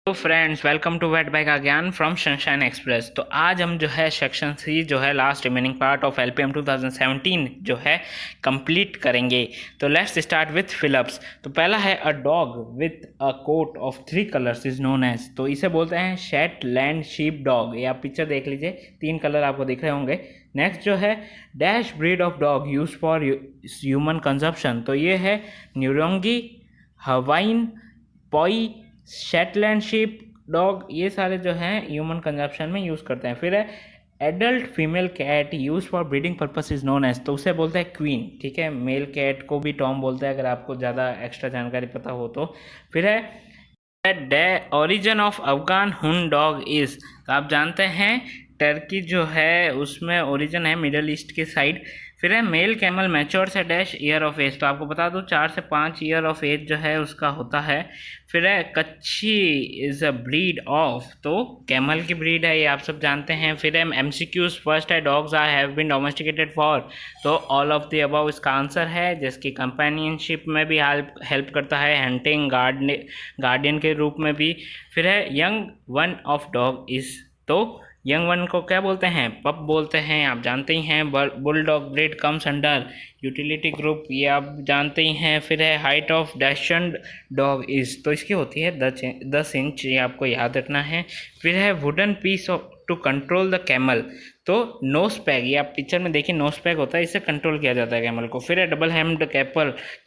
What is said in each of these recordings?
तो friends, welcome to vet by का ज्ञान फ्रॉम सनशाइन एक्सप्रेस। तो आज हम जो है सेक्शन 3 जो है last remaining part of LPM 2017 जो है कंप्लीट करेंगे। तो लेट्स स्टार्ट विथ फिलअप्स। तो पहला है a dog with a coat of 3 colours is known as. तो इसे बोलते हैं शेटलैंड शीप डॉग। ये आप पिक्चर देख लीजिए, 3 कलर आपको दिख रहे होंगे। नेक्स्ट जो है dash breed of dog use for human consumption. तो ये है न्यूरोंगी, हवाइन, पॉई, शेटलैंड शीप डॉग। ये सारे जो हैं ह्यूमन कंजप्शन में यूज़ करते हैं। फिर है adult female cat use for breeding purpose is known as. तो उसे बोलते हैं क्वीन। ठीक है, मेल कैट को भी टॉम बोलते हैं, अगर आपको ज़्यादा एक्स्ट्रा जानकारी पता हो तो। फिर है द ओरिजिन ऑफ अफगान हुन डॉग इज। तो आप जानते हैं टर्की जो है उसमें ओरिजिन है मिडल ईस्ट के साइड। फिर है मेल कैमल मैच्योर से डैश ईयर ऑफ एज। तो आपको बता दूं 4 से 5 ईयर ऑफ एज जो है उसका होता है। फिर है Kutchi is a breed of. तो कैमल की ब्रीड है, ये आप सब जानते हैं। फिर है एमसीक्यूज फर्स्ट है dogs are have been domesticated for. तो ऑल ऑफ द अबव इसका आंसर है, जिसकी कंपेनियनशिप में भी हेल्प करता है, हंटिंग, गार्डियन के रूप में भी। फिर है young one of dog is. तो यंग वन को क्या बोलते हैं? पप बोलते हैं, आप जानते ही हैं। Bull dog breed comes under utility group, ये आप जानते ही हैं। फिर है हाइट ऑफ डैशंड डॉग इज। तो इसकी होती है 10 इंच, ये आपको याद रखना है। फिर है wooden piece of to control the camel. तो नोस पैग, ये आप पिक्चर में देखिए, नोस पैग होता है, इससे कंट्रोल किया जाता है कैमल को। फिर है double humped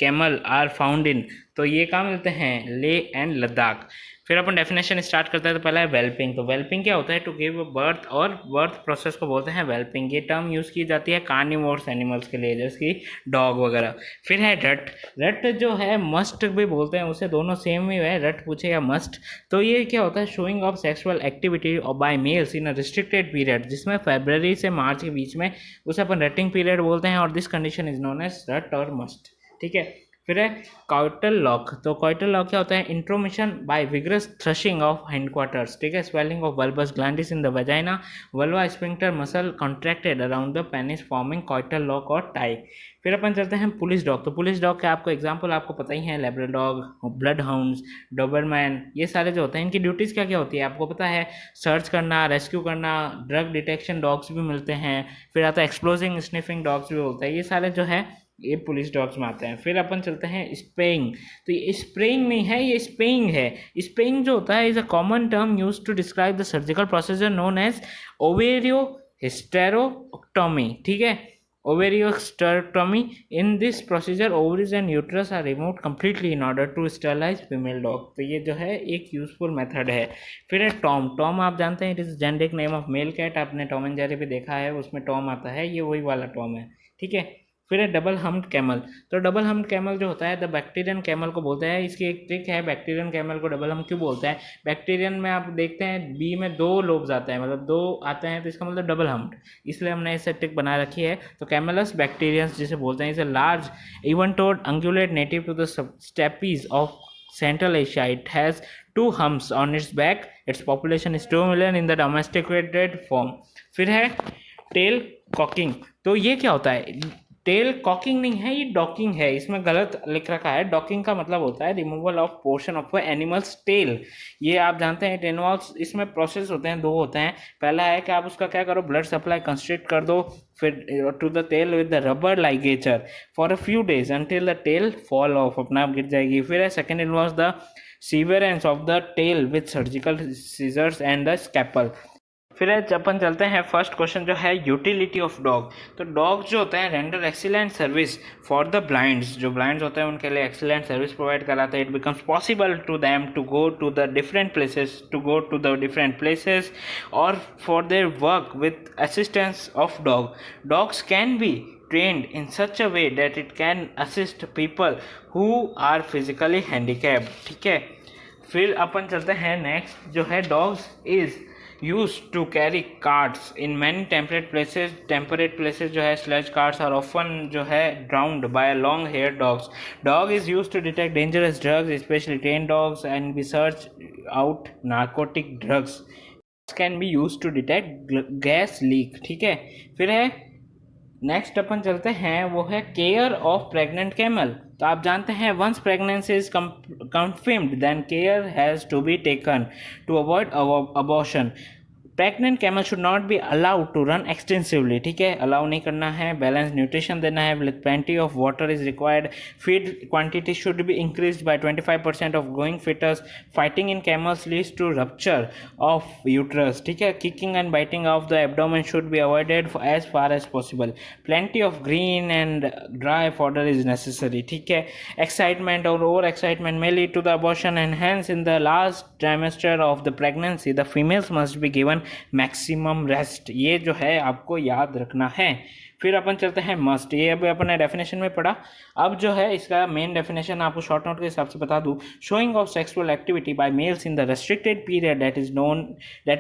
camel are found in. तो ये कहाँ मिलते हैं? ले एंड लद्दाख। फिर अपन डेफिनेशन स्टार्ट करते हैं। तो पहला है वेल्पिंग। तो वेल्पिंग क्या होता है? टू गिव बर्थ, और बर्थ प्रोसेस को बोलते हैं वेल्पिंग। ये टर्म यूज़ की जाती है कार्निवोर्स एनिमल्स के लिए, जैसे कि डॉग वगैरह। फिर है रट। रट जो है मस्ट भी बोलते हैं उसे, दोनों सेम ही है, रट पूछे या मस्ट। तो ये क्या होता है? Showing of sexual activity by males in a restricted period, जिसमें फरवरी से मार्च के बीच में, उसे अपन रटिंग पीरियड बोलते हैं। और this condition is known as rut और मस्ट। ठीक है। फिर है कॉइटल लॉक। तो कॉइटल लॉक क्या होता है? Intromission by vigorous thrusting of hindquarters. ठीक है। Swelling of bulbus glandis in the vagina, vulva sphincter muscle contracted around the penis forming coital lock और टाई। फिर अपन चलते हैं पुलिस डॉग। तो पुलिस डॉग का आपको एग्जांपल आपको पता ही है, लेब्राडॉग, ब्लड हाउंड्स, डोबरमैन, ये सारे जो होते हैं इनकी ड्यूटीज़ क्या क्या होती है आपको पता है? सर्च करना, रेस्क्यू करना, ड्रग डिटेक्शन डॉग्स भी मिलते हैं। फिर आता है एक्सप्लोजिंग स्निफिंग डॉग्स भी बोलते हैं। ये सारे जो है ये पुलिस डॉग्स में आते हैं। फिर अपन चलते हैं स्पेइंग। तो ये स्प्रेइंग नहीं है, ये स्पेइंग है। स्पेइंग जो होता है is a common term use to describe the surgical procedure known as ovariohysterotomy. ठीक है, ovariohysterotomy. In this procedure ovaries and uterus are removed completely in order to sterilize female dog. तो ये जो है एक यूजफुल मेथड है। फिर है टॉम। टॉम आप जानते हैं, it is generic name of male cat. आपने टॉम एंड जेरी भी देखा है, उसमें टॉम आता है, ये वही वाला टॉम है। ठीक है। फिर है डबल हम्ड कैमल। तो डबल हम्ड कैमल जो होता है द बैक्टीरियन कैमल को बोलते हैं। इसकी एक ट्रिक है, बैक्टीरियन कैमल को डबल हम्ड क्यों बोलते हैं? बैक्टीरियन में आप देखते हैं बी में 2 लोब्स आते हैं, मतलब 2 आते हैं, तो इसका मतलब डबल हम्ड, इसलिए हमने इसे ट्रिक बना रखी है। तो कैमलस बैक्टीरियंस जिसे बोलते हैं, इसे large even toed ungulate native to the steppes of Central Asia. It has 2 humps on its back. Its population is 2 million in the domesticated form. फिर है टेल कॉकिंग। तो ये क्या होता है? टेल कॉकिंग नहीं है, ये डॉकिंग है, इसमें गलत लिख रखा है। डॉकिंग का मतलब होता है removal of portion of animal's tail. ये आप जानते हैं, इट इन्वॉल्व्स, इसमें प्रोसेस होते हैं, 2 होते हैं। पहला है कि आप उसका क्या करो, ब्लड सप्लाई कंस्ट्रिक्ट कर दो फिर to the tail with the rubber ligature for a few days until the tail fall off, अपना आप गिर जाएगी। फिर है second involves the severance of the tail with surgical scissors and the scalpel. फिर अपन चलते हैं फर्स्ट क्वेश्चन जो है यूटिलिटी ऑफ डॉग। तो डॉग जो होते हैं render excellent service for the blinds. जो ब्लाइंड्स होते हैं उनके लिए एक्सीलेंट सर्विस प्रोवाइड कराते हैं। It becomes possible to them to go to the different places और for their work with assistance of dog. Dogs can be trained in such a way that it can assist people who are physically handicapped। ठीक है। फिर अपन चलते हैं next जो है dogs is used to carry carts in many temperate places जो है sledge carts are often जो है drowned by long haired dogs। dog is used to detect dangerous drugs, especially trained dogs, and we search out narcotic drugs can be used to detect gas leak। ठीक है। फिर है next अपन चलते हैं, वो है केयर ऑफ प्रेग्नेंट कैमल। तो आप जानते हैं once pregnancy is confirmed then care has to be taken to avoid abortion. Pregnant camel should not be allowed to run extensively, ठीक है, अलाउ नहीं करना है। बैलेंस न्यूट्रिशन देना है with plenty of water is required. Feed quantity should be increase by 25% of growing fetus. Fighting in camels leads to rupture of uterus, ठीक है। Kicking and biting of the abdomen should be avoided as far as possible. Plenty of green and dry fodder is necessary, ठीक है। Excitement और over excitement may lead to the abortion and hence in the last trimester of the pregnancy the females must be given maximum rest. ये जो है आपको याद रखना है। फिर अपन चलते हैं मस्ट, ये अभी अपन ने डेफिनेशन में पढ़ा। अब जो है इसका मेन डेफिनेशन आपको शॉर्ट नोट के हिसाब से बता दूं। Showing of sexual activity by males in the restricted period that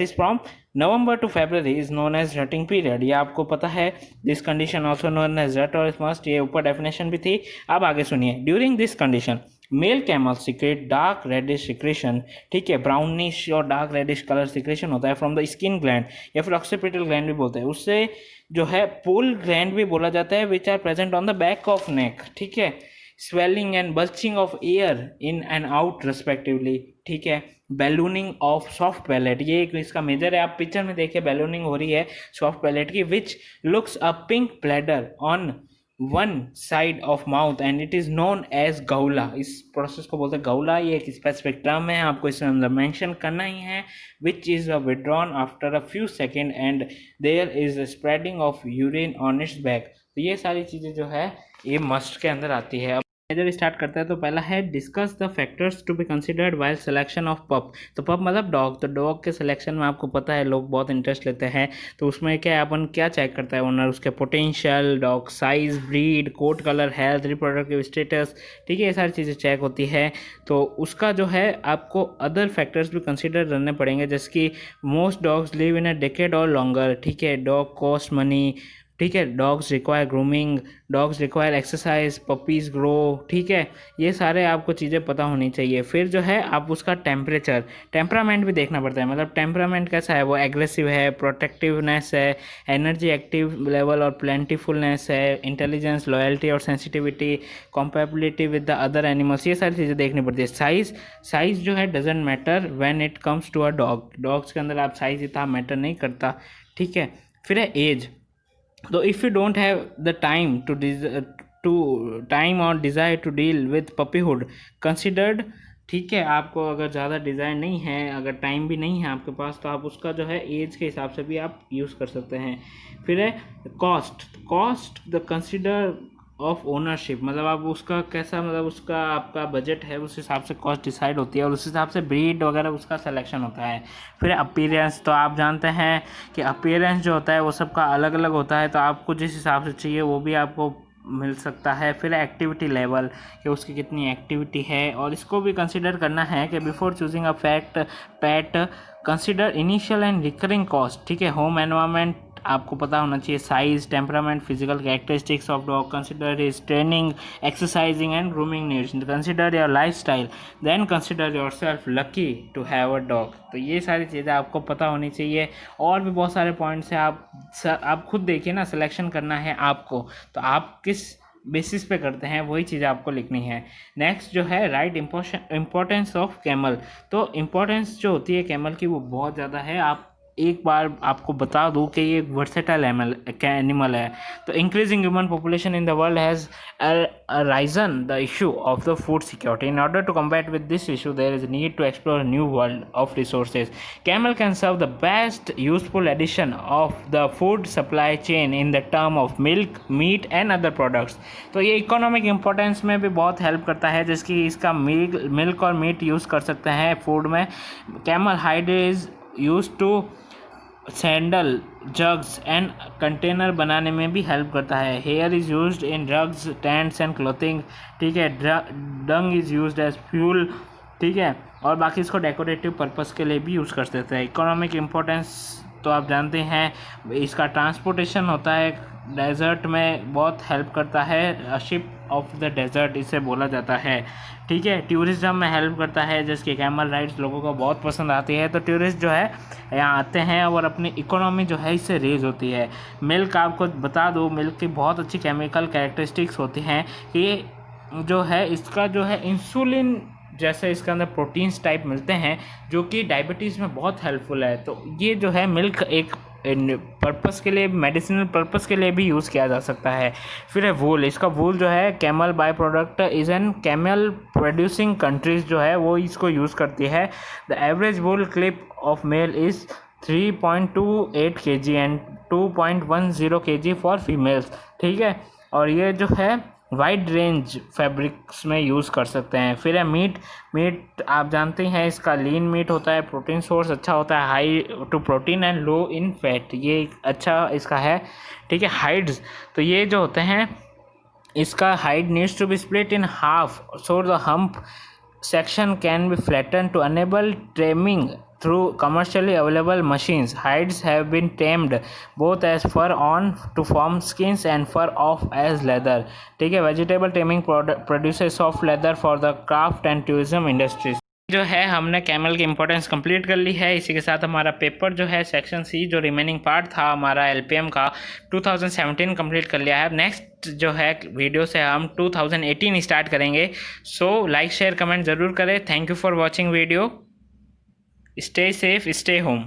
is from November to February is known as rutting period. ये आपको पता है। This condition also known as rut और मस्ट, ये ऊपर डेफिनेशन भी थी। अब आगे सुनिए। During this condition male camel secrete dark reddish secretion, ठीक है, ब्राउनिश और डार्क रेडिश कलर सिक्रेशन होता है फ्रॉम द स्किन ग्लैंड या फिर ऑक्सीपिटल ग्लैंड भी बोलते हैं। उससे जो है पोल ग्लैंड भी बोला जाता है which are present on the back of neck, ठीक है। Swelling and belching of air in and out respectively, ठीक है। बैलूनिंग ऑफ सॉफ्ट पैलेट, ये इसका मेजर है। आप पिक्चर में देखिए बैलूनिंग हो रही है सॉफ्ट पैलेट की, which looks a pink bladder on one side of mouth and it is known as gaula. इस प्रोसेस को बोलते हैं गौला। ये एक स्पेसिफिक टर्म है, आपको इसमें अंदर मेंशन करना ही है। Which is withdrawn after a few second and there is spreading of urine on its back. तो ये सारी चीज़ें जो है ये मस्ट के अंदर आती है। मेजर स्टार्ट करता है तो पहला है discuss the factors to be considered while selection of pup. तो पप मतलब डॉग। तो डॉग के सिलेक्शन में आपको पता है लोग बहुत इंटरेस्ट लेते हैं। तो उसमें क्या अपन क्या चेक करता है ओनर, उसके potential, dog size, breed, coat colour, health, reproductive status, ठीक है, ये सारी चीज़ें चेक होती है। तो उसका जो है आपको अदर फैक्टर्स भी कंसिडर करने पड़ेंगे, जैसे कि most dogs live in a decade और लॉन्गर, ठीक है। डॉग कॉस्ट मनी, ठीक है। Dogs require grooming, dogs require exercise, puppies grow, ठीक है। ये सारे आपको चीज़ें पता होनी चाहिए। फिर जो है आप उसका टेम्परेचर, टेम्परामेंट भी देखना पड़ता है। मतलब टेम्परामेंट कैसा है, वो एग्रेसिव है, प्रोटेक्टिवनेस है, एनर्जी एक्टिव लेवल और प्लेंटीफुलनेस है, इंटेलिजेंस, लॉयल्टी और sensitivity, compatibility with the other animals, ये सारी चीज़ें देखनी पड़ती है। साइज़ जो है doesn't matter when it comes to a dog. Dogs के अंदर आप साइज़ इतना मैटर नहीं करता, ठीक है। फिर है एज। तो if you don't have the time to time और desire to deal with puppyhood considered, ठीक है, आपको अगर ज़्यादा डिज़ायर नहीं है, अगर टाइम भी नहीं है आपके पास, तो आप उसका जो है एज के हिसाब से भी आप यूज़ कर सकते हैं। फिर है cost the consider of ownership. मतलब आप उसका कैसा, मतलब उसका आपका बजट है उस हिसाब से कॉस्ट डिसाइड होती है और उस हिसाब से ब्रीड वगैरह उसका सिलेक्शन होता है। फिर अपीयरेंस। तो आप जानते हैं कि अपीयरेंस जो होता है वो सबका अलग अलग होता है, तो आपको जिस हिसाब से चाहिए वो भी आपको मिल सकता है। फिर एक्टिविटी लेवल, कि उसकी कितनी एक्टिविटी है, और इसको भी कंसिडर करना है कि before choosing a pet consider initial and recurring cost, ठीक है। होम एनवायरनमेंट आपको पता होना चाहिए, size, temperament, physical characteristics of dog, consider his training, exercising and grooming needs, consider your lifestyle, then consider yourself lucky to have a dog. तो ये सारी चीज़ें आपको पता होनी चाहिए। और भी बहुत सारे पॉइंट्स हैं, आप खुद देखिए ना, सिलेक्शन करना है आपको, तो आप किस बेसिस पे करते हैं वही चीज़ आपको लिखनी है। नेक्स्ट जो है राइट इम्पोर्टेंस ऑफ कैमल। तो इम्पोर्टेंस जो होती है कैमल की वो बहुत ज़्यादा है। आप एक बार आपको बता दूं कि ये एक वर्सेटाइल एनिमल है। तो increasing human population in the world has risen the issue of the food security. In order to combat with this issue there is need to explore new world of resources. Camel can serve the best useful addition of the food supply chain in the term of milk, meat and other products. तो ये economic importance में भी बहुत help करता है, जिसकी इसका milk और मीट यूज़ कर सकते हैं फूड में। Camel hide is use to sandal, jugs and container बनाने में भी हेल्प करता है। Hair is used in drugs, tents and clothing, ठीक है। Dung is used as fuel, ठीक है। और बाकी इसको डेकोरेटिव पर्पस के लिए भी यूज़ कर सकते हैं। इकोनॉमिक इम्पोर्टेंस तो आप जानते हैं इसका ट्रांसपोर्टेशन होता है डेजर्ट में, बहुत हेल्प करता है, शिप ऑफ द डेजर्ट इसे बोला जाता है। ठीक है, टूरिज़्म में हेल्प करता है, जिसके कैमल राइड्स लोगों को बहुत पसंद आती है, तो टूरिस्ट जो है यहाँ आते हैं और अपनी इकोनॉमी जो है इससे रेज होती है। मिल्क, आपको बता दो, मिल्क की बहुत अच्छी केमिकल कैरेक्टरिस्टिक्स होती हैं कि जो है इसका जो है इंसुलिन जैसे इसके अंदर प्रोटीन्स टाइप मिलते हैं जो कि डायबिटीज़ में बहुत हेल्पफुल है। तो ये जो है मिल्क एक पर्पस के लिए, मेडिसिनल पर्पस के लिए भी यूज़ किया जा सकता है। फिर है वूल, इसका वूल जो है camel by product is an camel producing countries जो है वो इसको यूज़ करती है। The average wool clip of male is 3.28 kg and 2.10 kg for females. ठीक है, और ये जो है वाइड रेंज फैब्रिक्स में यूज़ कर सकते हैं। फिर है मीट आप जानते हैं इसका लीन मीट होता है, प्रोटीन सोर्स अच्छा होता है, high to protein and low in fat, ये अच्छा इसका है। ठीक है, हाइड्स, तो ये जो होते हैं इसका hide needs to be split in half so the hump section can be flattened to enable trimming through commercially available machines. Hides have been tamed both as fur on to form skins and fur off as leather. ठीक है, vegetable trimming produces soft leather for the craft and tourism industries. जो है हमने camel की importance complete कर ली है। इसी के साथ हमारा पेपर जो है सेक्शन सी जो रिमेनिंग पार्ट था हमारा एलपीएम का 2017 कंप्लीट कर लिया है। नेक्स्ट जो है वीडियो से हम 2018 स्टार्ट करेंगे। सो लाइक शेयर कमेंट ज़रूर करें। Thank you for watching video. Stay safe, stay home.